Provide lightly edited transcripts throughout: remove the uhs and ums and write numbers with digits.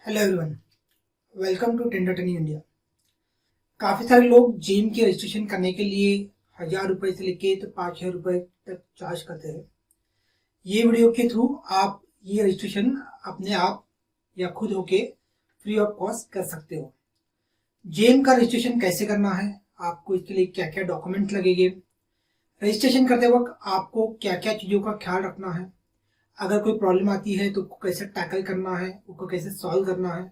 Hello everyone, welcome to tender tunny India. काफ़ी सारे लोग जिम के रजिस्ट्रेशन करने के लिए 1000 रुपये से लेके तो 5000 रुपये तक चार्ज करते हैं। ये वीडियो के थ्रू आप ये रजिस्ट्रेशन अपने आप या खुद होके फ्री ऑफ कॉस्ट कर सकते हो। जिम का रजिस्ट्रेशन कैसे करना है, आपको इसके लिए क्या क्या डॉक्यूमेंट लगेंगे, रजिस्ट्रेशन करते वक्त आपको क्या क्या चीज़ों का ख्याल रखना है, अगर कोई प्रॉब्लम आती है तो उसको कैसे टैकल करना है, उसको कैसे सॉल्व करना है,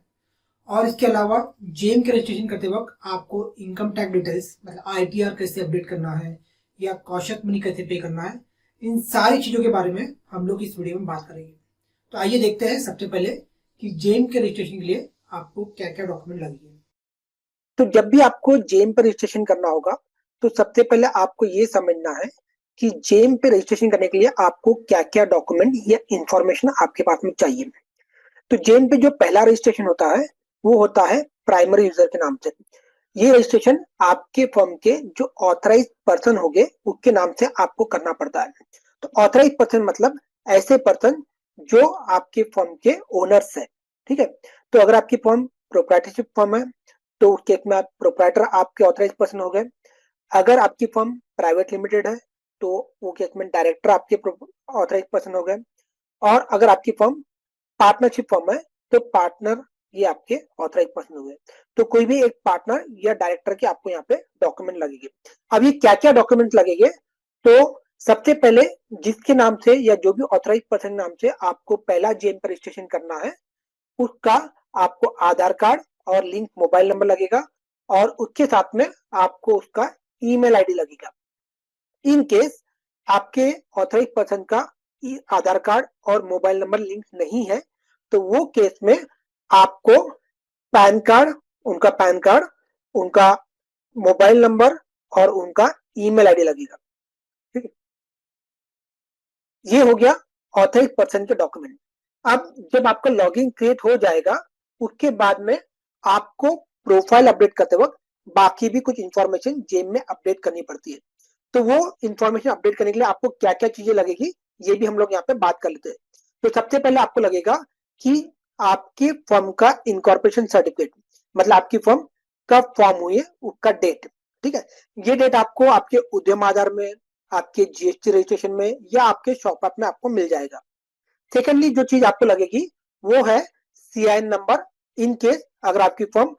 और इसके अलावा जेम के रजिस्ट्रेशन करते वक्त आपको इनकम टैक्स डिटेल्स मतलब आईटीआर कैसे अपडेट करना है या कौशक मनी कैसे पे करना है, इन सारी चीज़ों के बारे में हम लोग इस वीडियो में बात करेंगे। तो आइए देखते हैं सबसे पहले कि जेम के रजिस्ट्रेशन के लिए आपको क्या क्या डॉक्यूमेंट लगेंगे। तो जब भी आपको जेम पे रजिस्ट्रेशन करना होगा तो सबसे पहले आपको ये समझना है कि जेम पे रजिस्ट्रेशन करने के लिए आपको क्या क्या डॉक्यूमेंट या इंफॉर्मेशन आपके पास में चाहिए। तो जेम पे जो पहला रजिस्ट्रेशन होता है वो होता है प्राइमरी यूजर के नाम से। ये रजिस्ट्रेशन आपके फर्म के जो ऑथराइज पर्सन होंगे उसके नाम से आपको करना पड़ता है। तो ऑथराइज पर्सन मतलब ऐसे पर्सन जो आपके फर्म के ओनर्स है। ठीक है, तो अगर आपकी फर्म प्रोप्राइटरशिप फर्म है तो उस केस में आप प्रोप्राइटर आपके ऑथराइज पर्सन हो गए। अगर आपकी फर्म प्राइवेट लिमिटेड है तो वो केस में डायरेक्टर आपके ऑथराइज पर्सन हो गए। और अगर आपकी फर्म पार्टनरशिप फर्म है तो पार्टनर ये आपके ऑथराइज पर्सन हुए। तो कोई भी एक पार्टनर या डायरेक्टर के आपको यहाँ पे डॉक्यूमेंट लगेंगे। अब ये क्या क्या डॉक्यूमेंट लगेंगे, तो सबसे पहले जिसके नाम से या जो भी ऑथराइज पर्सन नाम से आपको पहला जेम पर रजिस्ट्रेशन करना है उसका आपको आधार कार्ड और लिंक मोबाइल नंबर लगेगा और उसके साथ में आपको उसका ईमेल आईडी लगेगा। इन केस आपके ऑथराइज पर्सन का आधार कार्ड और मोबाइल नंबर लिंक नहीं है तो वो केस में आपको पैन कार्ड, उनका मोबाइल नंबर और उनका ईमेल आईडी लगेगा। ठीक है, ये हो गया ऑथराइज पर्सन के डॉक्यूमेंट। अब जब आपका लॉगिन क्रिएट हो जाएगा उसके बाद में आपको प्रोफाइल अपडेट करते वक्त बाकी भी कुछ इंफॉर्मेशन जेम में अपडेट करनी पड़ती है। तो वो इंफॉर्मेशन अपडेट करने के लिए आपको क्या क्या चीजें लगेगी ये भी हम लोग यहाँ पे बात कर लेते हैं। तो सबसे पहले आपको लगेगा कि आपकी फर्म का इनकॉर्पोरेशन सर्टिफिकेट मतलब आपकी फर्म कब फॉर्म हुई है उसका डेट। ठीक है, ये डेट आपको आपके उद्यम आधार में, आपके जीएसटी रजिस्ट्रेशन में या आपके शॉप में आपको मिल जाएगा। सेकेंडली जो चीज आपको लगेगी वो है सीआईएन नंबर, इन केस अगर आपकी फर्म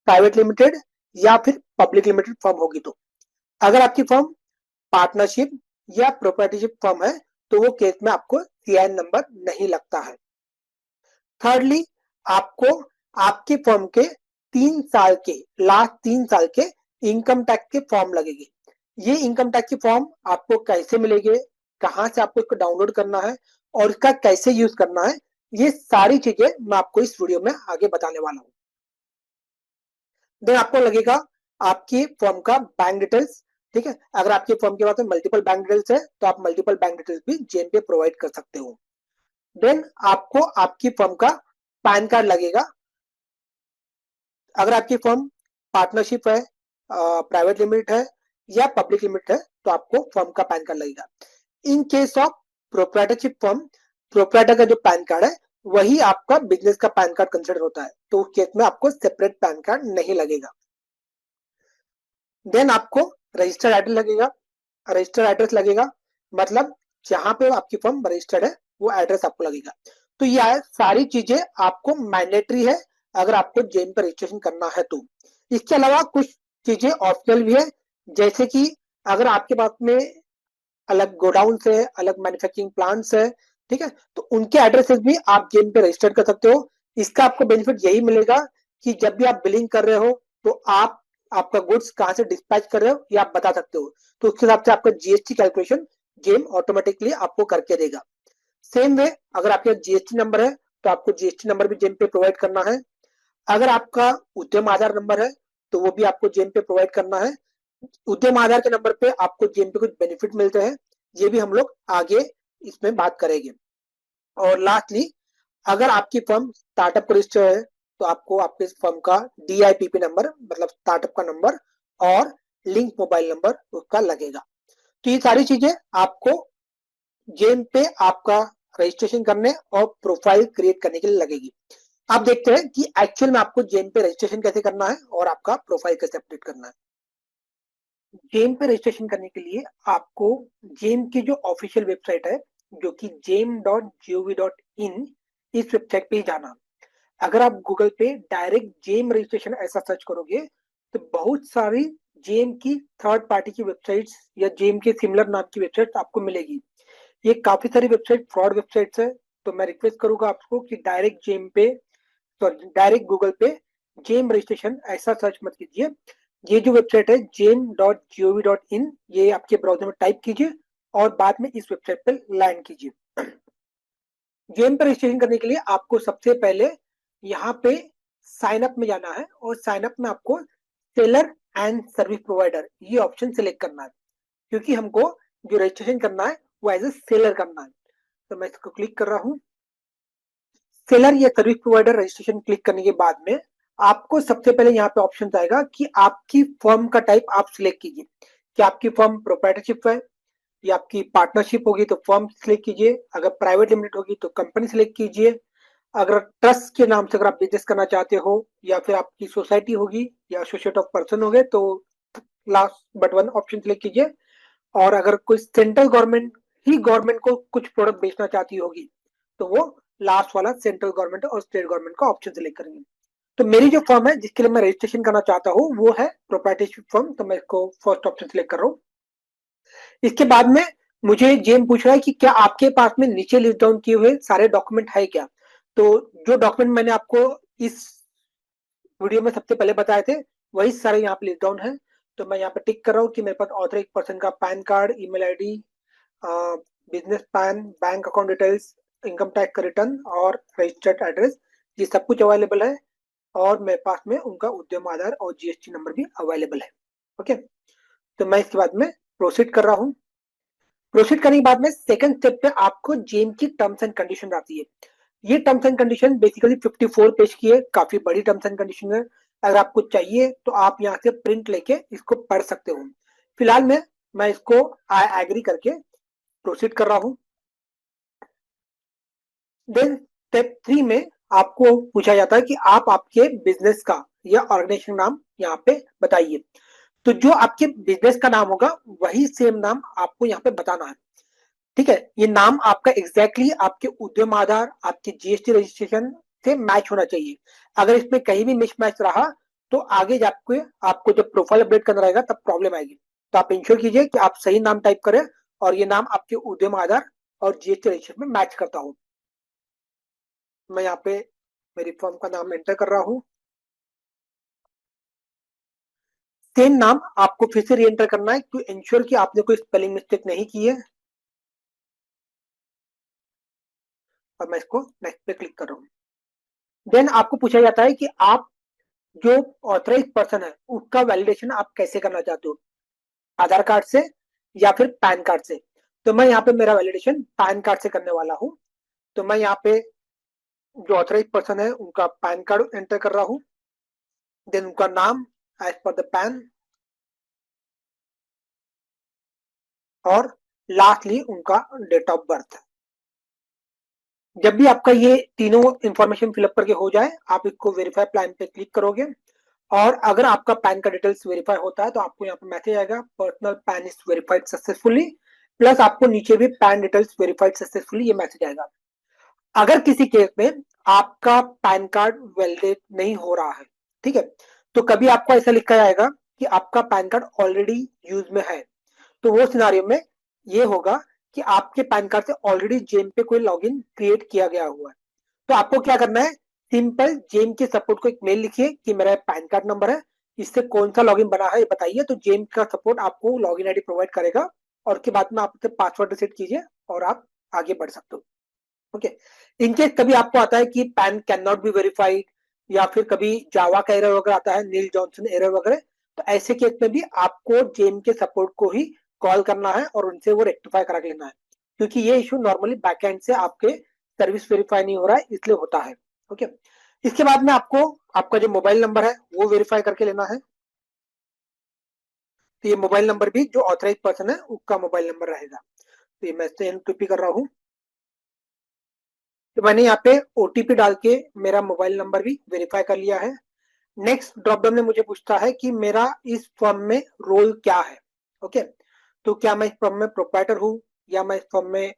प्राइवेट लिमिटेड या फिर पब्लिक लिमिटेड फर्म होगी तो। अगर आपकी फर्म पार्टनरशिप या प्रोप्राइटरशिप फर्म है तो वो केस में आपको सीआईएन नंबर नहीं लगता है। थर्डली आपको आपके फर्म के 3 साल के लास्ट 3 साल के इनकम टैक्स के फॉर्म लगेगी। ये इनकम टैक्स की फॉर्म आपको कैसे मिलेंगे, कहाँ से आपको इसको डाउनलोड करना है और इसका कैसे यूज करना है, ये सारी चीजें मैं आपको इस वीडियो में आगे बताने वाला हूँ। देन आपको लगेगा आपकी फर्म का बैंक डिटेल्स। ठीक है, अगर आपकी फर्म के पास में मल्टीपल बैंक डिटेल्स है तो आप मल्टीपल बैंक डिटेल्स भी जेम पे प्रोवाइड कर सकते हो। देन आपको आपकी फर्म का पैन कार्ड लगेगा। अगर आपकी फर्म पार्टनरशिप है, प्राइवेट लिमिटेड है या पब्लिक लिमिटेड है तो आपको फर्म का पैन कार्ड लगेगा। In case of proprietorship firm, proprietor का जो पैन कार्ड है वही आपका बिजनेस का पैन कार्ड कंसिडर होता है, तो उस केस में आपको सेपरेट पैन कार्ड नहीं लगेगा। देन आपको रजिस्टर्ड एड्रेस लगेगा। रजिस्टर्ड एड्रेस लगेगा मतलब जहां पे आपकी फर्म रजिस्टर्ड है वो एड्रेस आपको लगेगा। तो ये सारी चीजें आपको मैंडेटरी है अगर आपको जेम पर रजिस्ट्रेशन करना है तो। इसके अलावा कुछ चीजें ऑप्शनल भी है, जैसे कि अगर आपके पास में अलग गोडाउन है, अलग मैन्युफैक्चरिंग प्लांट्स है, ठीक है, तो उनके एड्रेसेस भी आप जेम पे रजिस्टर कर सकते हो। इसका आपको बेनिफिट यही मिलेगा कि जब भी आप बिलिंग कर रहे हो तो आप आपका गुड्स कहाँ से डिस्पैच कर रहे हो ये आप बता सकते हो, तो उसके हिसाब से आपका जीएसटी कैलकुलेशन जेम ऑटोमेटिकली आपको करके देगा। सेम वे अगर आपके जीएसटी नंबर है तो आपको जीएसटी नंबर भी जेम पे प्रोवाइड करना है। अगर आपका उद्यम आधार नंबर है तो वो भी आपको जेम पे प्रोवाइड करना है। उद्यम आधार के नंबर पे आपको जेम पे कुछ बेनिफिट मिलते हैं, ये भी हम लोग आगे इसमें बात करेंगे। और लास्टली अगर आपकी फर्म स्टार्टअप को रजिस्टर है तो आपको आपके फर्म का डीआईपीपी नंबर मतलब स्टार्टअप का नंबर और लिंक मोबाइल नंबर उसका लगेगा। तो ये सारी चीजें आपको जेम पे आपका रजिस्ट्रेशन करने और प्रोफाइल क्रिएट करने के लिए लगेगी। आप देखते हैं कि एक्चुअल में आपको जेम पे रजिस्ट्रेशन कैसे करना है और आपका प्रोफाइल कैसे अपडेट करना है। जेम पे रजिस्ट्रेशन करने के लिए आपको जेम की जो ऑफिशियल वेबसाइट है, जो कि gem.gov.in, इस वेबसाइट पे ही जाना। अगर आप गूगल पे डायरेक्ट जेम रजिस्ट्रेशन ऐसा सर्च करोगे तो बहुत सारी जेम की थर्ड पार्टी की वेबसाइट्स या जेम के सिमिलर नाम की वेबसाइट्स आपको मिलेगी। ये काफी सारी वेबसाइट फ्रॉड वेबसाइट्स है, तो मैं रिक्वेस्ट करूंगा आपको कि डायरेक्ट जेम पे, सॉरी डायरेक्ट गूगल पे जेम रजिस्ट्रेशन ऐसा सर्च मत कीजिए। ये जो वेबसाइट है gem.gov.in, ये आपके ब्राउजर में टाइप कीजिए और बाद में इस वेबसाइट पर लैंड कीजिए। जेम पर रजिस्ट्रेशन करने के लिए आपको सबसे पहले यहाँ पे साइन अप में जाना है और साइन अप में आपको सेलर एंड सर्विस प्रोवाइडर ये ऑप्शन सिलेक्ट करना है, क्योंकि हमको जो रजिस्ट्रेशन करना है वो एज ए सेलर करना है। तो मैं इसको क्लिक कर रहा हूँ। सेलर या सर्विस प्रोवाइडर रजिस्ट्रेशन क्लिक करने के बाद में आपको सबसे पहले यहाँ पे ऑप्शन आएगा कि आपकी फर्म का टाइप आप सिलेक्ट कीजिए, कि आपकी फर्म प्रोप्राइटरशिप है या आपकी पार्टनरशिप होगी तो फर्म सिलेक्ट कीजिए, अगर प्राइवेट लिमिटेड होगी तो कंपनी सिलेक्ट कीजिए, अगर ट्रस्ट के नाम से अगर आप बिजनेस करना चाहते हो या फिर आपकी सोसाइटी होगी या एसोसिएट ऑफ पर्सन हो गए तो last but one option select कीजिए, और अगर कोई सेंट्रल गवर्नमेंट ही गवर्नमेंट को कुछ प्रोडक्ट बेचना चाहती होगी तो वो लास्ट वाला सेंट्रल गवर्नमेंट और स्टेट गवर्नमेंट का ऑप्शन सिलेक्ट करेंगे। तो मेरी जो फर्म है जिसके लिए मैं रजिस्ट्रेशन करना चाहता हूँ वो है प्रोप्राइटरशिप फर्म, तो मैं इसको फर्स्ट ऑप्शन सिलेक्ट कर रहा हूँ। इसके बाद में मुझे जेम पूछ रहा है कि क्या आपके पास में नीचे लिस्ट डाउन किए हुए सारे डॉक्यूमेंट है क्या। तो जो डॉक्यूमेंट मैंने आपको इस वीडियो में सबसे पहले बताए थे वही सारे यहाँ पे लिस्ट डाउन है। तो मैं यहाँ पे टिक कर रहा हूँ कि मेरे पास ऑथराइज पर्सन का pan card, email ID, business pan, bank account details, income tax का रिटर्न और रजिस्टर्ड एड्रेस, ये सब कुछ अवेलेबल है, और मेरे पास में उनका उद्यम आधार और जीएसटी नंबर भी अवेलेबल है। ओके, तो मैं इसके बाद में प्रोसीड कर रहा हूँ। प्रोसीड करने के बाद में सेकंड स्टेप पे आपको जेम की टर्म्स एंड कंडीशन आती है। ये terms and condition basically 54 page की है, काफी बड़ी टर्म्स एंड कंडीशन है। अगर आपको चाहिए तो आप यहाँ से प्रिंट लेके इसको पढ़ सकते हो। फिलहाल मैं इसको आई एग्री करके प्रोसीड कर रहा हूँ। देन स्टेप 3 में आपको पूछा जाता है कि आप आपके बिजनेस का या ऑर्गेनाइजेशन नाम यहाँ पे बताइए। तो जो आपके बिजनेस का नाम होगा वही सेम नाम आपको यहाँ पे बताना है। ठीक है, ये नाम आपका एग्जैक्टली आपके उद्यम आधार, आपके जीएसटी रजिस्ट्रेशन से मैच होना चाहिए। अगर इसमें कहीं भी मिसमैच रहा तो आगे जाके आपको जब प्रोफाइल अपडेट करना रहेगा तब प्रॉब्लम आएगी। तो आप इंश्योर कीजिए कि आप सही नाम टाइप करें और ये नाम आपके उद्यम आधार और जीएसटी रजिस्ट्रेशन में मैच करता हो। मैं यहाँ पे मेरी फर्म का नाम एंटर कर रहा हूँ। सेम नाम आपको फिर से री एंटर करना है टू इंश्योर कि आपने कोई स्पेलिंग मिस्टेक नहीं की है, और मैं इसको नेक्स्ट पे क्लिक कर रहा हूँ। देन आपको पूछा जाता है कि आप जो ऑथराइज पर्सन है उसका वैलिडेशन आप कैसे करना चाहते हो, आधार कार्ड से या फिर पैन कार्ड से। तो मैं यहाँ पे मेरा वैलिडेशन पैन कार्ड से करने वाला हूँ। तो मैं यहाँ पे जो ऑथराइज पर्सन है उनका पैन कार्ड एंटर कर रहा हूँ, देन उनका नाम एज पर द पैन, और लास्टली उनका डेट ऑफ बर्थ। जब भी आपका ये तीनों इंफॉर्मेशन फिलअप करके हो जाए आप इसको वेरीफाई प्लान पे क्लिक करोगे, और अगर आपका पैन का डिटेल्स वेरीफाई होता है तो आपको यहाँ पे मैसेज आएगा personal pan is verified successfully, plus आपको नीचे भी पैन डिटेल्स वेरीफाइड सक्सेसफुली ये मैसेज आएगा। अगर किसी केस में आपका पैन कार्ड वैलिडेट नहीं हो रहा है, ठीक है, तो कभी आपको ऐसा लिखा जाएगा कि आपका पैन कार्ड ऑलरेडी यूज में है। तो वो सिनारियो में ये होगा कि आपके पैन कार्ड से ऑलरेडी जेम पे कोई लॉगिन क्रिएट किया गया हुआ है। तो आपको क्या करना है, सिंपल जेम के सपोर्ट को एक मेल लिखिए कि मेरा पैन कार्ड नंबर है, इससे कौन सा लॉगिन बना है ये बताइए। तो जेम का सपोर्ट आपको लॉगिन आईडी प्रोवाइड करेगा, और उसके बाद में आप उसे पासवर्ड रिसेट कीजिए और आप आगे बढ़ सकते हो। ओके, इनकेस कभी आपको आता है कि pan can not be verified, या फिर कभी जावा का एरर वगैरह आता है, नील जॉनसन एरर वगैरह, तो ऐसे केस में भी आपको जेम के सपोर्ट को ही कॉल करना है और उनसे वो रेक्टिफाई करा लेना है, क्योंकि ये इशू नॉर्मली बैकएंड से आपके सर्विस वेरीफाई नहीं हो रहा है इसलिए होता है। ओके, इसके बाद में आपको आपका जो मोबाइल नंबर है वो वेरीफाई करके लेना है। तो ये मोबाइल नंबर भी जो ऑथराइज पर्सन है उसका मोबाइल नंबर रहेगा। तो ये मैं सेंड टू पी कर रहा हूँ। तो मैंने यहाँ पे ओटीपी डाल के मेरा मोबाइल नंबर भी वेरीफाई कर लिया है। नेक्स्ट ड्रॉप डाउन में मुझे पूछता है कि मेरा इस फर्म में रोल क्या है। ओके, तो क्या मैं इस फर्म में प्रोप्राइटर हूँ या मैं इस फर्म में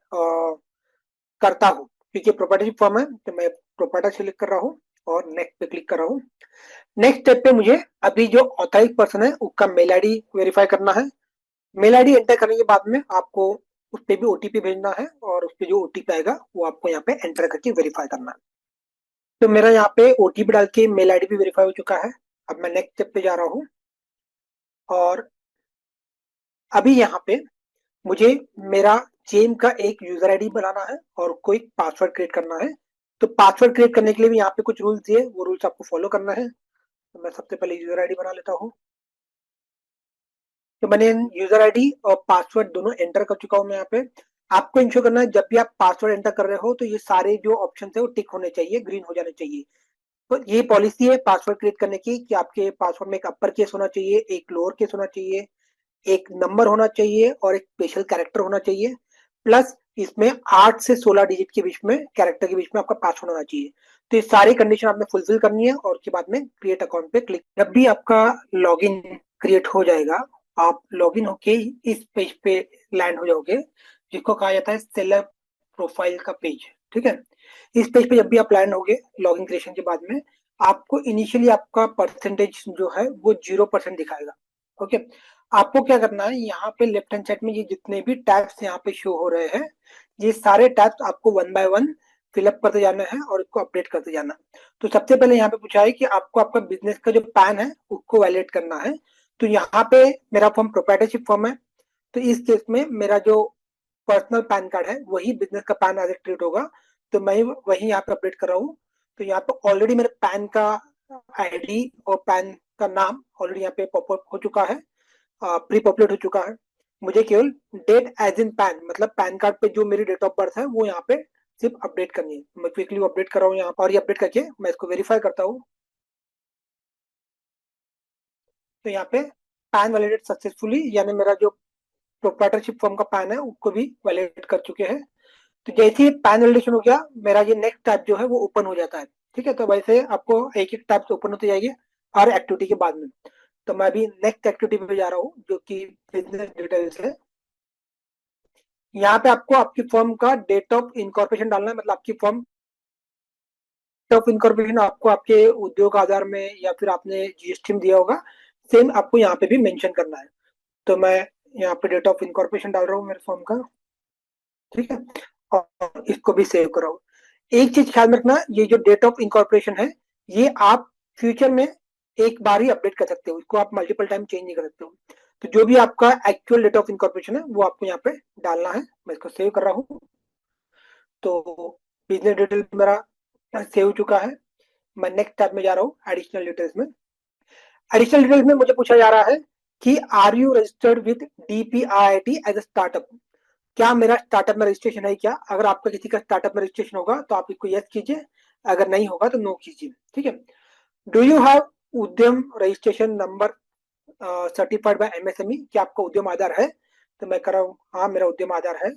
करता हूँ, क्योंकि प्रोप्राइटरशिप फर्म है तो मैं प्रोप्राइटर सिलेक्ट कर रहा हूँ और नेक्स्ट पे क्लिक कर रहा हूँ। नेक्स्ट स्टेप पे मुझे अभी जो ऑथराइज पर्सन है उसका मेल आईडी वेरीफाई करना है। मेल आईडी एंटर करने के बाद में आपको उस पर भी ओटीपी भेजना है और उस पर जो ओटीपी आएगा वो आपको यहाँ पे एंटर करके वेरीफाई करना है। तो मेरा यहाँ पे ओटीपी डाल के मेल आईडी भी वेरीफाई हो चुका है। अब मैं नेक्स्ट स्टेप पे जा रहा हूँ और अभी यहाँ पे मुझे मेरा जेम का एक यूजर आईडी बनाना है और कोई पासवर्ड क्रिएट करना है। तो पासवर्ड क्रिएट करने के लिए भी यहाँ पे कुछ रूल्स दिए, वो रूल्स आपको फॉलो करना है। तो मैं सबसे पहले यूजर आईडी बना लेता हूँ। तो मैंने यूजर आईडी और पासवर्ड दोनों एंटर कर चुका हूँ मैं यहाँ पे। आपको इंश्योर करना है जब भी आप पासवर्ड एंटर कर रहे हो तो ये सारे जो ऑप्शन है वो टिक होने चाहिए, ग्रीन हो जाने चाहिए। तो ये पॉलिसी है पासवर्ड क्रिएट करने की कि आपके पासवर्ड में एक अपर केस होना चाहिए, एक लोअर केस होना चाहिए, एक नंबर होना चाहिए और एक स्पेशल कैरेक्टर होना चाहिए। प्लस इसमें 8 से 16 डिजिट के बीच में, कैरेक्टर के बीच में आपका पासवर्ड होना चाहिए। तो ये सारी कंडीशन आपने फुलफिल करनी है और उसके बाद में क्रिएट अकाउंट पे क्लिक। जब भी आपका लॉगिन क्रिएट हो जाएगा, आप लॉगिन होके इस पेज पे लैंड हो जाओगे जिसको कहा जाता है सेलर प्रोफाइल का पेज। ठीक है, इस पेज पे जब भी आप लैंड होगे लॉगिन क्रिएशन के बाद में, आपको इनिशियली आपका परसेंटेज जो है वो 0% दिखाएगा। ओके, आपको क्या करना है, यहाँ पे लेफ्ट हैंड साइड में ये जितने भी टैब्स यहाँ पे शो हो रहे हैं, ये सारे टैब्स आपको वन बाय वन फिलअप करते जाना है और इसको अपडेट करते जाना है। तो सबसे पहले यहाँ पे पूछा है कि आपको आपका बिजनेस का जो पैन है उसको वैलिडेट करना है। तो यहाँ पे मेरा फॉर्म प्रोप्राइटरशिप फॉर्म है, तो इस केस में मेरा जो पर्सनल पैन कार्ड है वही बिजनेस का पैन एज ट्रीट होगा। तो मैं वही यहाँ पे अपडेट कर रहा हूँ। तो यहाँ पे ऑलरेडी मेरे पैन का आईडी और पैन का नाम ऑलरेडी यहाँ पे पॉपअप हो चुका है, प्री पॉपुलेट हो चुका है। मुझे केवल डेट एज इन पैन, मतलब पैन कार्ड पे जो मेरी डेट ऑफ बर्थ है वो यहाँ पे सिर्फ अपडेट करनी है। मैं क्विकली अपडेट कर रहा हूँ यहाँ, और ये अपडेट करके मैं इसको वेरीफाई करता हूँ। तो यहाँ पे पैन वैलिडेट सक्सेसफुली, यानी मेरा जो प्रोप्राइटरशिप फर्म का पैन है उसको भी वैलिडेट कर चुके हैं। तो जैसे ही पैन वैलिडेशन हो गया, मेरा ये नेक्स्ट टैब जो है वो ओपन हो जाता है। ठीक है, तो वैसे आपको एक एक टैब ओपन होते जाएगी हर एक्टिविटी के बाद में। तो मैं अभी नेक्स्ट एक्टिविटी पे जा रहा हूँ जो कि बिजनेस डिटेल्स है। यहाँ पे आपको आपकी फर्म का डेट ऑफ इनकॉर्पोरेशन डालना है, मतलब आपकी फर्म डेट ऑफ इनकॉर्पोरेशन आपको आपके उद्योग आधार में या फिर आपने जीएसटी में दिया होगा, सेम आपको यहाँ पे भी मेंशन करना है। तो मैं यहाँ पे डेट ऑफ इनकॉर्पोरेशन डाल रहा हूँ मेरे फर्म का। ठीक है, और इसको भी सेव कर रहा हूँ। एक चीज ख्याल में रखना, ये जो डेट ऑफ इनकॉर्पोरेशन है ये आप फ्यूचर में एक बार ही अपडेट कर सकते हो, इसको आप मल्टीपल टाइम चेंज नहीं कर सकते हो। तो जो भी आपका एक्चुअल डेट ऑफ इनकॉर्पोरेशन है वो आपको यहाँ पे डालना है। मैं इसको सेव कर रहा हूँ। तो बिजनेस डिटेल मेरा सेव हो चुका है। मैं नेक्स्ट टैब में जा रहा हूँ, एडिशनल डिटेल्स में। एडिशनल डिटेल्स में मुझे पूछा जा रहा है कि are you registered with DPIIT as a startup. क्या मेरा स्टार्टअप में रजिस्ट्रेशन है क्या? अगर आपका किसी का स्टार्टअप में रजिस्ट्रेशन होगा तो आप इसको यस कीजिए, अगर नहीं होगा तो नो कीजिए। ठीक है, डू यू हैव उद्यम registration number certified by MSME? क्या आपका उद्यम आधार है? तो मैं कर रहा हूँ हाँ, मेरा उद्यम आधार है।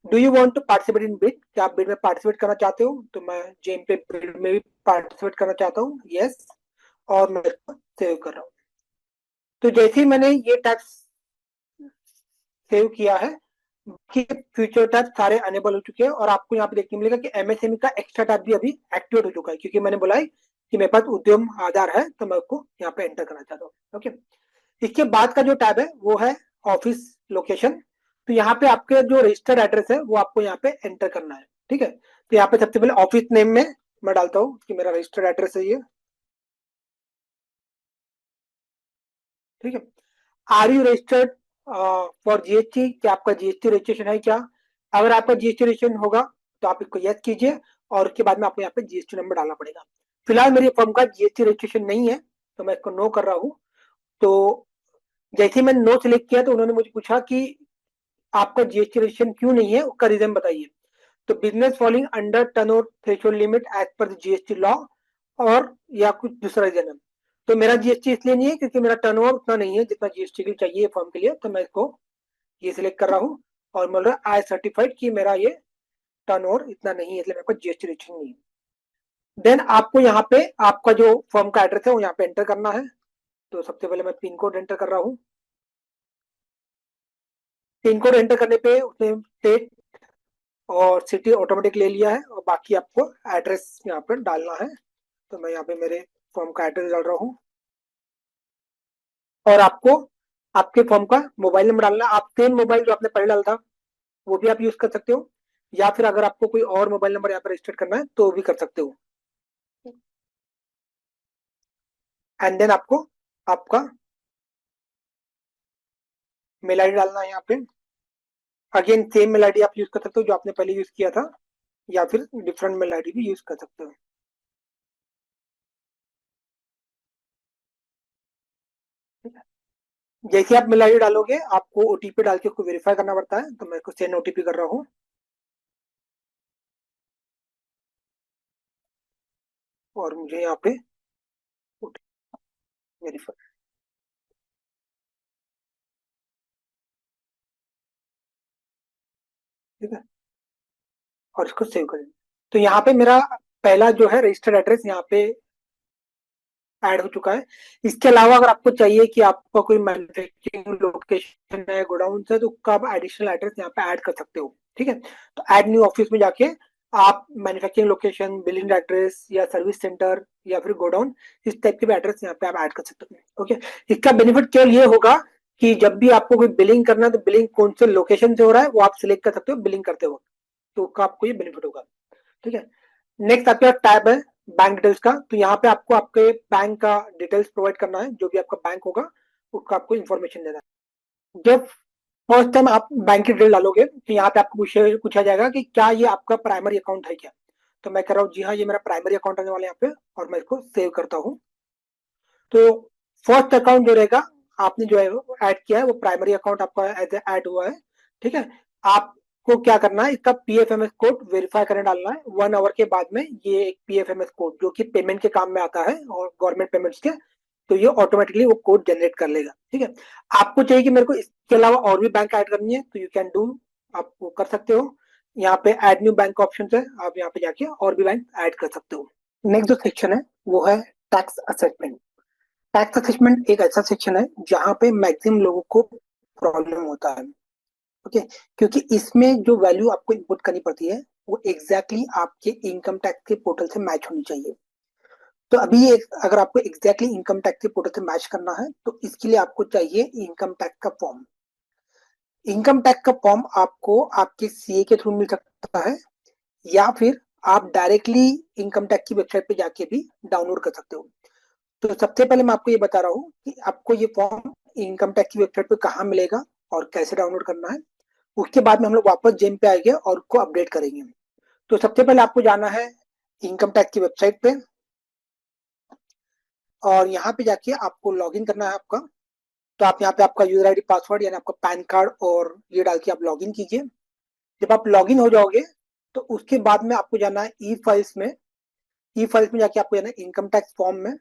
Do you want to participate in bid? क्या आप बिड में पार्टिसिपेट करना चाहते हो? तो मैं जेम पे बिड में भी पार्टिसिपेट करना चाहता हूँ, यस, और मैं सेव कर रहा हूँ। तो जैसे ही मैंने ये टैक्स सेव किया है कि फ्यूचर टैब सारे अनेबल हो चुके हैं, और आपको यहाँ पे देखने मिलेगा कि MSME का एक्स्ट्रा टैब भी अभी एक्टिवेट हो चुका है, क्योंकि मैंने बोला है कि मेरे पास उद्यम आधार है तो मैं उसको यहाँ पे एंटर करना चाहता हूँ। ओके, इसके बाद का जो टैब है वो है ऑफिस लोकेशन। तो यहाँ पे आपके जो रजिस्टर्ड एड्रेस है वो आपको यहाँ पे एंटर करना है। ठीक है, तो यहाँ पे सबसे पहले ऑफिस नेम में मैं डालता हूँ कि मेरा रजिस्टर्ड एड्रेस है ये। ठीक है, are you registered for GST? क्या आपका GST रजिस्ट्रेशन है क्या? अगर आपका GST रजिस्ट्रेशन होगा तो आप इसको यस कीजिए, और उसके बाद में आपको यहाँ पे GST नंबर डालना पड़ेगा। फिलहाल मेरी फर्म का GST रजिस्ट्रेशन नहीं है तो मैं इसको नो कर रहा हूँ। तो जैसे ही मैंने नो सिलेक्ट किया तो उन्होंने मुझे पूछा कि आपका GST रजिस्ट्रेशन क्यों नहीं है, उसका रीजन बताइए। तो business falling under turnover threshold limit as per the GST law, और या कुछ दूसरा रीजन है। तो मेरा GST इसलिए नहीं है क्योंकि मेरा टर्नओवर उतना नहीं है जितना GST के लिए चाहिए फर्म के लिए। तो मैं इसको ये सिलेक्ट कर रहा हूँ और बोल रहा है आई सर्टिफाइड कि मेरा ये टर्नओवर इतना नहीं है, इसलिए मेरे पास जीएसटी रजिस्ट्रेशन नहीं है। देन आपको यहाँ पे आपका जो फर्म का एड्रेस है वो यहाँ पे एंटर करना है। तो सबसे पहले मैं पिन कोड एंटर कर रहा हूँ। पिन कोड एंटर करने पे उसने स्टेट और सिटी ऑटोमेटिक ले लिया है, और बाकी आपको एड्रेस यहाँ पर डालना है। तो मैं यहाँ पे मेरे फॉर्म का एड्रेस डाल रहा हूँ, और आपको आपके फॉर्म का मोबाइल नंबर डालना है। आप सेम मोबाइल जो आपने पहले डाला था वो भी आप यूज कर सकते हो, या फिर अगर आपको कोई और मोबाइल नंबर यहाँ पर रजिस्टर करना है तो भी कर सकते हो। एंड देन आपको आपका मेल आईडी डालना है यहाँ पे। अगेन सेम मेल आईडी आप यूज कर सकते हो जो आपने पहले यूज किया था, या फिर डिफरेंट मेल आईडी भी यूज कर सकते हो। जैसे आप मेल आईडी डालोगे आपको ओटीपी डाल के उसको वेरीफाई करना पड़ता है, तो मैं इसको सेंड ओटीपी कर रहा हूँ, और मुझे यहाँ पे वेरीफाई, ठीक है, और इसको सेव करें। तो यहाँ पे मेरा पहला जो है रजिस्टर्ड एड्रेस यहाँ पे ऐड हो चुका है। इसके अलावा अगर आपको चाहिए कि आपका कोई मैन्युफैक्चरिंग लोकेशन है, गोडाउन है, तो उसका आप एडिशनल एड्रेस यहाँ पे ऐड कर सकते हो, ठीक है। तो ऐड न्यू ऑफिस में जाके आप मैन्युफैक्चरिंग लोकेशन, बिलिंग एड्रेस या सर्विस सेंटर या फिर गोडाउन, इस टाइप के एड्रेस यहाँ पे आप ऐड कर सकते हो, ओके। इसका बेनिफिट केवल ये होगा कि जब भी आपको कोई बिलिंग करना है तो बिलिंग कौन से लोकेशन से हो रहा है वो आप सिलेक्ट कर सकते हो बिलिंग करते हो, तो आपको ये बेनिफिट होगा, ठीक है। नेक्स्ट आपके पास टैब है बैंक डिटेल्स का। तो यहाँ पे आपको आपके बैंक का डिटेल्स प्रोवाइड करना है, जो भी आपका बैंक होगा उसका आपको इन्फॉर्मेशन देना है। जब फर्स्ट टाइम आप बैंक की डिटेल डालोगे तो यहाँ पे आपको पूछा जाएगा कि क्या ये आपका प्राइमरी अकाउंट है क्या। तो मैं कह रहा हूँ जी हाँ, ये मेरा प्राइमरी अकाउंट आने वाला है यहाँ पे, और मैं इसको सेव करता हूँ। तो फर्स्ट अकाउंट जो रहेगा आपने जो है ऐड किया है वो प्राइमरी अकाउंट आपका ऐड हुआ है, ठीक है। आपको क्या करना है, इसका पीएफएमएस कोड वेरीफाई करने डालना है 1 आवर के बाद में। ये एक पीएफएमएस कोड जो कि पेमेंट के काम में आता है और गवर्नमेंट पेमेंट्स के, तो ये ऑटोमेटिकली वो कोड जनरेट कर लेगा, ठीक है। आपको चाहिए कि मेरे को इसके अलावा और भी बैंक ऐड करनी है तो यू कैन डू, आप वो कर सकते हो। यहाँ पे ऐड न्यू बैंक ऑप्शन है, आप यहाँ पे जाके और भी बैंक ऐड कर सकते हो। नेक्स्ट जो सेक्शन है वो है टैक्स असेसमेंट। टैक्स असेसमेंट एक ऐसा सेक्शन है जहां पे मैक्सिमम लोगों को प्रॉब्लम होता है, ओके। क्योंकि इसमें जो वैल्यू आपको इनपुट करनी पड़ती है वो एग्जैक्टली आपके इनकम टैक्स के पोर्टल से मैच होनी चाहिए। तो अभी ये अगर आपको एग्जैक्टली इनकम टैक्स के पोर्टल से मैच करना है तो इसके लिए आपको चाहिए इनकम टैक्स का फॉर्म। इनकम टैक्स का फॉर्म आपको आपके सीए के थ्रू मिल सकता है, या फिर आप डायरेक्टली इनकम टैक्स की वेबसाइट पे जाके भी डाउनलोड कर सकते हो। तो सबसे पहले मैं आपको ये बता रहा हूँ कि आपको ये फॉर्म इनकम टैक्स की वेबसाइट पे कहाँ मिलेगा और कैसे डाउनलोड करना है। उसके बाद में हम लोग वापस जेम पे आएंगे और उसको अपडेट करेंगे। तो सबसे पहले आपको जाना है इनकम टैक्स की वेबसाइट पे, और यहाँ पे जाके आपको लॉग इन करना है आपका। तो आप यहाँ पे आपका यूजर आईडी पासवर्ड यानी आपका पैन कार्ड और ये डाल के आप लॉग इन कीजिए। जब आप लॉग इन हो जाओगे तो उसके बाद में आपको जाना है ई फाइल्स में। ई फाइल्स में जाके आपको जाना है इनकम टैक्स फॉर्म में,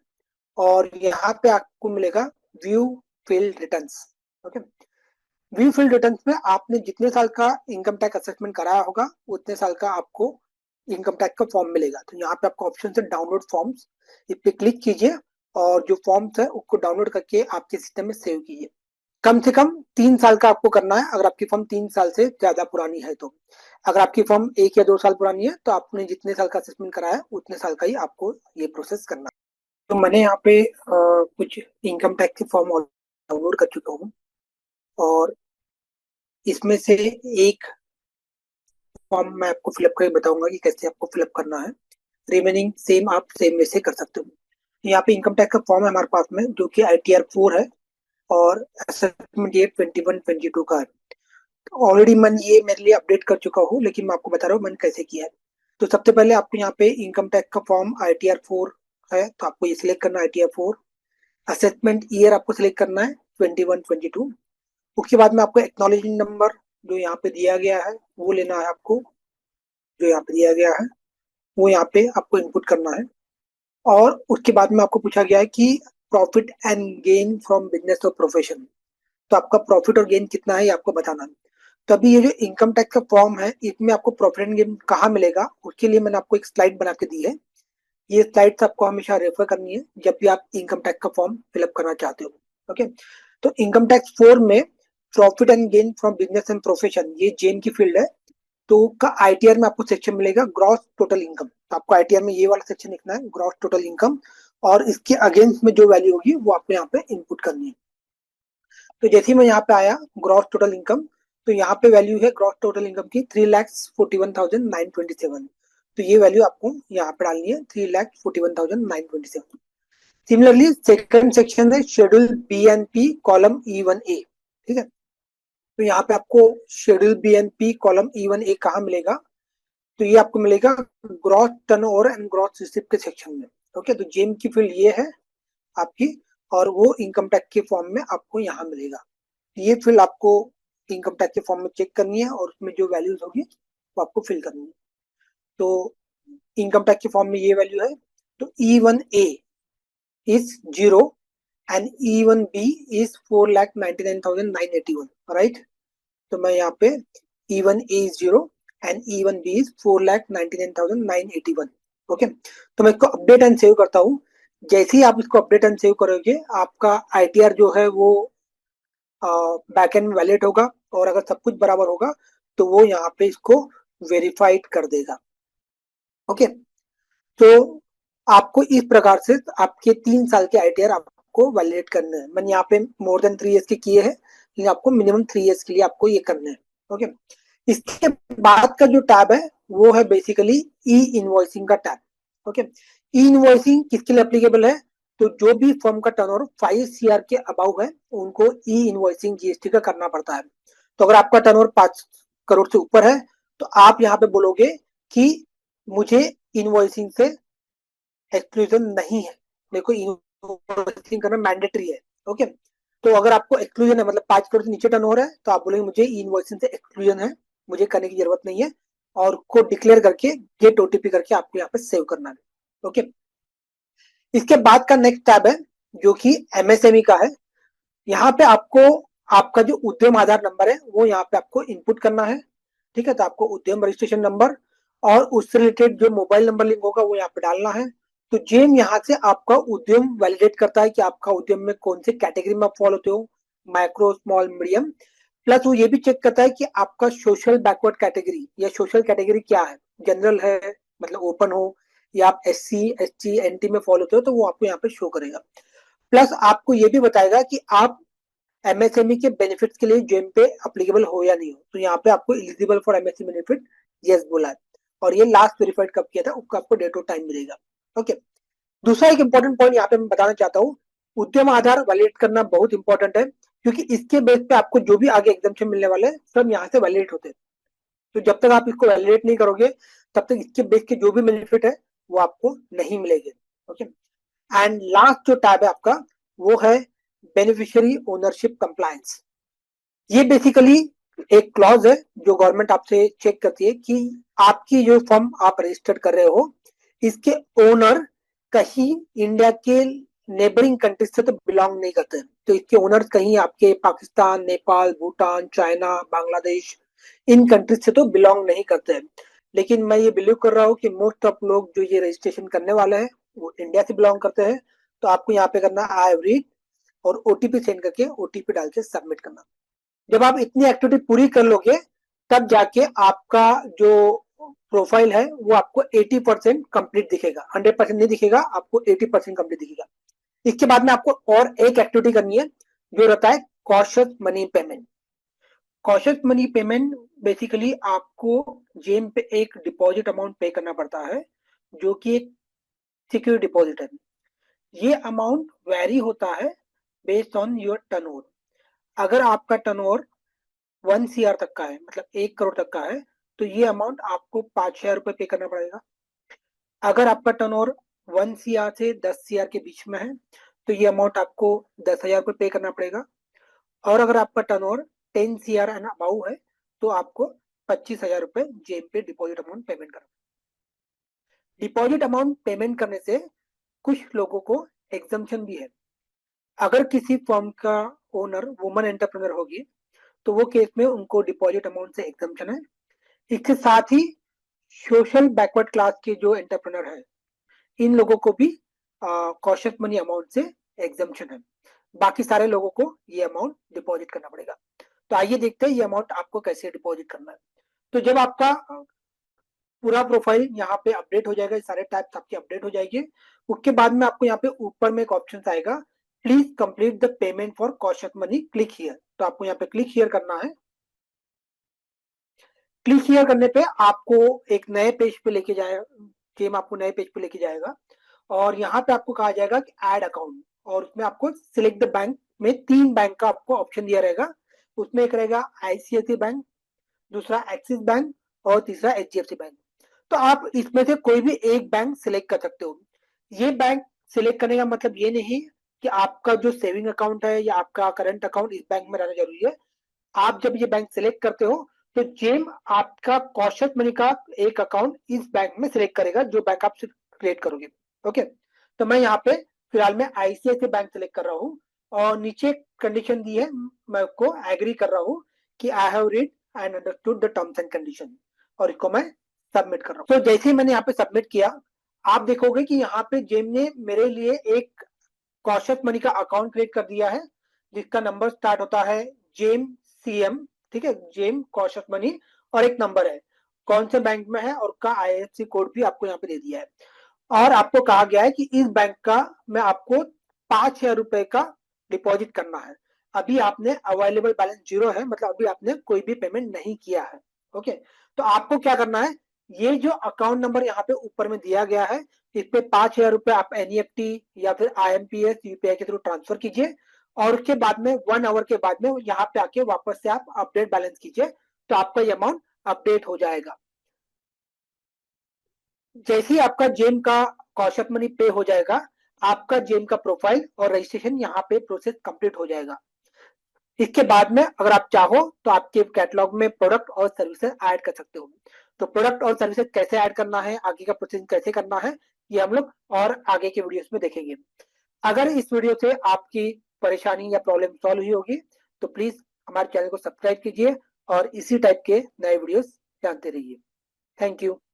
और यहाँ पे आपको मिलेगा view field returns, okay. View field returns में आपने जितने साल का इनकम टैक्स असेसमेंट कराया होगा उतने साल का आपको इनकम टैक्स का फॉर्म मिलेगा। तो यहाँ पे आपका ऑप्शन है डाउनलोड फॉर्म्स, इस पे क्लिक कीजिए और जो फॉर्म्स है उसको डाउनलोड करके आपके सिस्टम में सेव कीजिए। कम से कम 3 साल का आपको करना है, अगर आपकी फॉर्म 3 साल से ज्यादा पुरानी है तो। अगर आपकी फॉर्म 1 या 2 साल पुरानी है तो आपने जितने साल का असेसमेंट कराया उतने साल का ही आपको ये प्रोसेस करना है। तो मैंने यहाँ पे कुछ इनकम टैक्स के फॉर्म डाउनलोड कर चुका हूँ, और इसमें से एक फॉर्म मैं आपको फिलअप करके बताऊंगा कि कैसे आपको फिलअप करना है। रिमेनिंग सेम आप सेम में से कर सकते हो। यहाँ पे इनकम टैक्स का फॉर्म है हमारे पास में जो कि ITR 4 है, और असेसमेंट ये 21-22 का है। ऑलरेडी मैंने ये मेरे लिए अपडेट कर चुका हूँ, लेकिन मैं आपको बता रहा हूँ मैंने कैसे किया है। तो सबसे पहले आपको यहाँ पे इनकम टैक्स का फॉर्म ITR 4 है, तो आपको ये सिलेक्ट करना है ITR 4। असेसमेंट ईयर आपको सिलेक्ट करना है 21-22। उसके बाद में आपको एक्नॉलेजमेंट नंबर जो यहाँ पे दिया गया है वो लेना है आपको, जो यहाँ पे दिया गया है वो यहाँ पे आपको इनपुट करना है। और उसके बाद में आपको पूछा गया है कि profit and gain from business और प्रोफेशन, तो आपका प्रॉफिट और गेन कितना है ये आपको बताना है। तभी ये जो इनकम टैक्स का फॉर्म है इसमें आपको प्रॉफिट एंड गेन कहाँ मिलेगा, उसके लिए मैंने आपको एक स्लाइड बना के दी है। ये स्लाइड्स आपको हमेशा रेफर करनी है जब भी आप इनकम टैक्स का फॉर्म फिलअप करना चाहते हो। ओके, तो इनकम टैक्स 4 में profit and gain from business and profession, ये जेम की फील्ड है। तो का आईटीआर में आपको सेक्शन मिलेगा ग्रॉस टोटल इनकम। तो आपको आईटीआर में ये वाला सेक्शन लिखना है, ग्रॉस टोटल इनकम, और इसके अगेंस्ट में जो वैल्यू होगी वो आपको यहाँ पे इनपुट करनी है। तो जैसे ही मैं यहाँ पे आया ग्रॉस टोटल इनकम, तो यहाँ पे वैल्यू है ग्रॉस टोटल इनकम की 3,41,927। तो ये वैल्यू आपको यहाँ पे डालनी है, 3,41,927। सिमिलरली सेकंड सेक्शन है schedule B and P column E1A। ठीक है, तो यहाँ पे आपको schedule B and P column E1A कहाँ मिलेगा, तो ये आपको मिलेगा gross turnover and gross receipt के सेक्शन में। ओके, तो जेम की फील्ड ये है आपकी, और वो इनकम टैक्स के फॉर्म में आपको यहाँ मिलेगा। ये फील्ड आपको इनकम टैक्स के फॉर्म में चेक करनी है और उसमें जो वैल्यूज होगी वो आपको फिल करनी है। तो इनकम टैक्स के फॉर्म में ये वैल्यू है, तो E1A is 0 and E1B is 4,99,981, right. तो मैं यहाँ पे E1A is 0 and E1B is 4,99,981। Okay, तो मैं इसको अपडेट एंड सेव करता हूँ। जैसे ही आप इसको अपडेट एंड सेव करोगे आपका आईटीआर जो है वो बैकएंड में वैलिड होगा, और अगर सब कुछ बराबर होगा तो वो यहाँ पे इसको वेरीफाइड कर देगा। ओके, तो आपको इस प्रकार से आपके 3 साल के आईटीआर आपको वैलिडेट करने हैं। मैंने यहाँ पे मोर देन 3 ईयर्स के किए हैं, लेकिन आपको मिनिमम 3 ईयर्स के लिए आपको ये करने हैं। ओके, इसके बाद का जो टैब है वो है बेसिकली ई इनवॉइसिंग का टैब। ओके, ई इनवॉइसिंग किसके लिए एप्लीकेबल है, तो जो भी फर्म का टर्नओवर 5 CR के अबाउ है उनको ई इनवॉइसिंग जीएसटी का करना पड़ता है। तो अगर आपका टर्नओवर 5 करोड़ से ऊपर है तो आप यहाँ पे बोलोगे कि मुझे इनवॉइसिंग से एक्सक्लूजन नहीं है, मेरे को इनवॉइसिंग करना मैंडेटरी है। ओके, तो अगर आपको एक्सक्लूजन है, मतलब 5 करोड़ से नीचे टर्नओवर है, तो आप बोलेंगे मुझे इनवॉइसिंग से एक्सक्लूजन है, मुझे करने की जरूरत नहीं है, और को डिक्लेयर करके गेट ओटीपी करके आपको यहाँ पे सेव करना है। ओके, इसके बाद का नेक्स्ट टैब है जो कि एमएसएमई का है। यहाँ पे आपको आपका जो उद्यम आधार नंबर है वो यहाँ पे आपको इनपुट करना है। ठीक है, तो आपको उद्यम रजिस्ट्रेशन नंबर और उससे रिलेटेड जो मोबाइल नंबर लिंक होगा वो यहाँ पे डालना है। तो जेम यहाँ से आपका उद्यम वैलिडेट करता है कि आपका उद्यम में कौन से कैटेगरी में आप फॉलो होते हो, माइक्रो स्मॉल मीडियम, प्लस वो ये भी चेक करता है कि आपका सोशल बैकवर्ड कैटेगरी या सोशल कैटेगरी क्या है, जनरल है मतलब ओपन हो, या आप SC ST NT में फॉलो होते हो, तो वो आपको यहाँ पे शो करेगा। प्लस आपको ये भी बताएगा कि आप एमएसएमई के बेनिफिट्स के लिए जेम पे अप्लीकेबल हो या नहीं हो। तो यहाँ पे आपको eligible for MSME benefit yes बोला है, और ये लास्ट वेरीफाइड कब किया था उसका आपको डेट और टाइम मिलेगा। ओके, दूसरा एक इंपॉर्टेंट पॉइंट यहाँ पे मैं बताना चाहता हूँ, उद्यम आधार वैलिडेट करना बहुत इंपॉर्टेंट है, क्योंकि इसके बेस पे आपको जो भी आगे एग्जाम्पशन मिलने वाले हैं सब यहाँ से वैलिडेट होते हैं। तो जब तक आप इसको वैलिडेट नहीं करोगे तब तक इसके बेस के जो भी बेनिफिट है वो आपको नहीं मिलेंगे। ओके, एंड लास्ट जो टैब है आपका वो है बेनिफिशियरी ओनरशिप कंप्लायंस। ये बेसिकली एक क्लॉज है जो गवर्नमेंट आपसे चेक करती है कि आपकी जो फर्म आप रजिस्टर्ड कर रहे हो इसके ओनर कहीं इंडिया के नेबरिंग कंट्रीज से तो बिलोंग नहीं करते हैं। तो इसके ओनर्स कहीं आपके पाकिस्तान, नेपाल, भूटान, चाइना, बांग्लादेश, इन कंट्रीज से तो बिलोंग नहीं करते हैं। लेकिन मैं ये बिलीव कर रहा हूँ कि मोस्ट ऑफ लोग जो ये रजिस्ट्रेशन करने वाले हैं वो इंडिया से बिलोंग करते हैं। तो आपको यहाँ पे करना आई रीड और ओटीपी सेंड करके ओटीपी डाल के सबमिट करना। जब आप इतनी एक्टिविटी पूरी कर लोगे तब जाके आपका जो प्रोफाइल है वो आपको 80% कंप्लीट दिखेगा, 100% नहीं दिखेगा, आपको 80% कंप्लीट दिखेगा। इसके बाद में आपको और एक एक्टिविटी करनी है जो रहता है cautious money payment. Cautious money payment basically आपको जेम पे एक डिपॉजिट अमाउंट पे करना पड़ता है जो कि एक सिक्योर डिपॉजिट है। ये अमाउंट वेरी होता है बेस्ड ऑन योर टर्नओवर। अगर आपका टर्नओवर 1 CR तक का है, मतलब 1 करोड़ तक का है, तो ये अमाउंट आपको 5,000 रुपए पे करना पड़ेगा। अगर आपका टर्नओवर 1 CR से 10 CR के बीच में है तो ये अमाउंट आपको 10,000 रुपए पे करना पड़ेगा। और अगर आपका टर्नओवर 10 CR एंड अबाउ है तो आपको 25,000 रुपए जेब पे डिपॉजिट अमाउंट पेमेंट करना। डिपॉजिट अमाउंट पेमेंट करने से कुछ लोगों को एग्जम्पशन भी है। अगर किसी फर्म का ओनर वुमन एंटरप्रेन्योर होगी तो वो केस में उनको डिपॉजिट अमाउंट से एग्जम्पशन है। इसके साथ ही सोशल बैकवर्ड क्लास के जो एंटरप्रेन्योर है, इन लोगों को भी कॉशियस मनी अमाउंट से एग्जम्पशन है। बाकी सारे लोगों को ये अमाउंट डिपॉजिट करना पड़ेगा। तो आइए देखते हैं ये अमाउंट आपको कैसे डिपॉजिट करना है। तो जब आपका पूरा प्रोफाइल यहाँ पे अपडेट हो जाएगा, सारे टाइप्स आपके अपडेट हो जाएंगे, उसके बाद में आपको यहाँ पे ऊपर में एक ऑप्शन आएगा, please complete the payment for cautious money, click here. तो आपको यहाँ पे क्लिक हियर करना है। क्लिक हियर करने पे आपको एक नए पेज पे लेके जाएगा, गेम आपको नए पेज पे लेके जाएगा, और यहाँ पे आपको कहा जाएगा कि ऐड अकाउंट, और उसमें आपको सिलेक्ट द बैंक में 3 बैंक का आपको ऑप्शन दिया रहेगा। उसमें एक रहेगा आईसीआईसी बैंक, दूसरा एक्सिस बैंक और तीसरा एचडीएफसी बैंक। तो आप इसमें से कोई भी एक बैंक सिलेक्ट कर सकते हो। ये बैंक सिलेक्ट करने का मतलब ये नहीं कि आपका जो सेविंग अकाउंट है या आपका करंट अकाउंट इस बैंक में रहना जरूरी है। आप जब ये बैंक सिलेक्ट करते हो तो जेम आपका कॉशियस मनी का एक अकाउंट इस बैंक में सिलेक्ट करेगा, जो बैंक आप क्रिएट करोगे। ओके, तो मैं यहाँ पे फिलहाल मैं आईसीआईसी बैंक सिलेक्ट कर रहा हूँ, और नीचे कंडीशन दी है, मैं उसको एग्री कर रहा हूँ कि I have read and understood the terms and condition, और इसको मैं सबमिट कर रहा हूँ। तो जैसे ही मैंने यहाँ पे सबमिट किया, आप देखोगे कि यहाँ पे जेम ने मेरे लिए एक कॉशियस मनी का अकाउंट क्रिएट कर दिया है, जिसका नंबर स्टार्ट होता है जेम सीएम, ठीक है, जेम कॉशियस मनी, और एक नंबर है कौन से बैंक में है, और उसका आईएफएससी कोड भी आपको यहाँ पे दे दिया है। और आपको कहा गया है कि इस बैंक का में आपको 5,000 रुपए का डिपॉजिट करना है। अभी आपने अवेलेबल बैलेंस 0 है, मतलब अभी आपने कोई भी पेमेंट नहीं किया है। ओके, तो आपको क्या करना है, ये जो अकाउंट नंबर यहाँ पे ऊपर में दिया गया है, इस पे 5,000 रुपए आप एनईएफटी या फिर आईएमपीएस यूपीआई के थ्रू ट्रांसफर कीजिए, और उसके बाद में 1 आवर के बाद में यहाँ पे आके वापस से आप अपडेट बैलेंस कीजिए, तो आपका ये अमाउंट अपडेट हो जाएगा। जैसे ही आपका जेम का कॉशियस मनी पे हो जाएगा, आपका जेम का प्रोफाइल और रजिस्ट्रेशन यहाँ पे प्रोसेस कंप्लीट हो जाएगा। इसके बाद में अगर आप चाहो तो आपके कैटलॉग में प्रोडक्ट और सर्विसेज ऐड कर सकते हो। तो प्रोडक्ट और सर्विसेज कैसे ऐड करना है, आगे का प्रोसेस कैसे करना है, ये हम लोग और आगे के वीडियोस में देखेंगे। अगर इस वीडियो से आपकी परेशानी या प्रॉब्लम सॉल्व हुई होगी तो प्लीज हमारे चैनल को सब्सक्राइब कीजिए और इसी टाइप के नए वीडियोस जानते रहिए। Thank you.